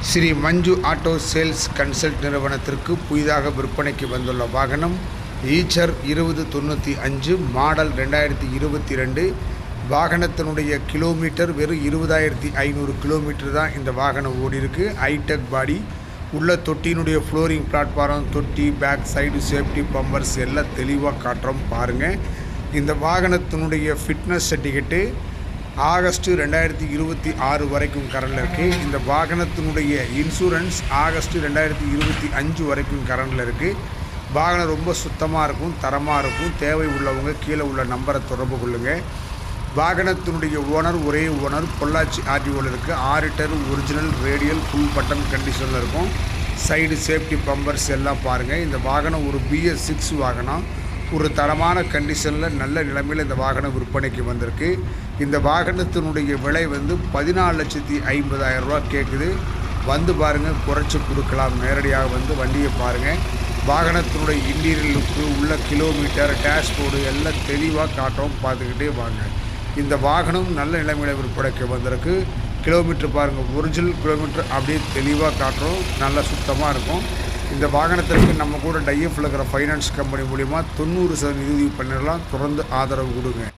ஸ்ரீ மஞ்சு auto sales consult நிறுவனத்திற்கு புதிதாக விற்பனைக்கு வந்துள்ள வாகனம் ஈச்சர் 2095 மாடல் 2022. வாகனத்தினுடைய கிலோமீட்டர் வெறும் 20,500 கிலோமீட்டர் தான் இந்த வாகனம் ஓடி இருக்கு. ஹைடெக் பாடி உள்ள தொட்டியினுடைய ஃப்ளோரிங் பிளாட்ஃபார்ம், தொட்டி, பேக் சைடு சேஃப்டி பம்பர்ஸ் எல்லாம் தெளிவாக காட்டுறோம் பாருங்கள். இந்த வாகனத்தினுடைய ஃபிட்னஸ் சர்டிஃபிகேட்டு ஆகஸ்ட் 2026 வரைக்கும் கரண்டில் இருக்குது. இந்த வாகனத்தினுடைய இன்சூரன்ஸ் ஆகஸ்ட் 2025 வரைக்கும் கரண்டில் இருக்குது. வாகனம் ரொம்ப சுத்தமாக இருக்கும், தரமாக இருக்கும். தேவை உள்ளவங்க கீழே உள்ள நம்பரை தொடர்பு கொள்ளுங்கள். வாகனத்தினுடைய ஓனர் ஒரே ஓனர், பொள்ளாச்சி ஆர்டிஓவில் இருக்குது. 6 litre original radial full button கண்டிஷனில் இருக்கும். சைடு சேஃப்டி பம்பர்ஸ் எல்லாம் பாருங்கள். இந்த வாகனம் ஒரு BS6 வாகனம். ஒரு தரமான கண்டிஷனில் நல்ல நிலைமையில் இந்த வாகனம் விற்பனைக்கு வந்திருக்கு. இந்த வாகனத்தினுடைய விலை 14,50,000 ரூபா கேட்குது. வந்து பாருங்கள், குறைச்சி கொடுக்கலாம். நேரடியாக வந்து வண்டியை பாருங்கள். வாகனத்தினுடைய இன்டீரியர் லுக்கு, உள்ள கிலோமீட்டர், டேஷ்போர்டு எல்லாம் தெளிவாக காட்டுறோம், பார்த்துக்கிட்டே வாங்க. இந்த வாகனம் நல்ல நிலைமையில் விற்பனைக்கு வந்திருக்கு. கிலோமீட்டர் பாருங்கள், ஒரிஜினல் கிலோமீட்டர் அப்படியே தெளிவாக காட்டுறோம். நல்லா சுத்தமாக இருக்கும். இந்த வாகனத்திற்கு நம்ம கூட டைஎஃப்ல இருக்கிற ஃபைனான்ஸ் கம்பெனி மூலிமா 90% உதவி பண்ணிடலாம். தொடர்ந்து ஆதரவு கொடுங்க.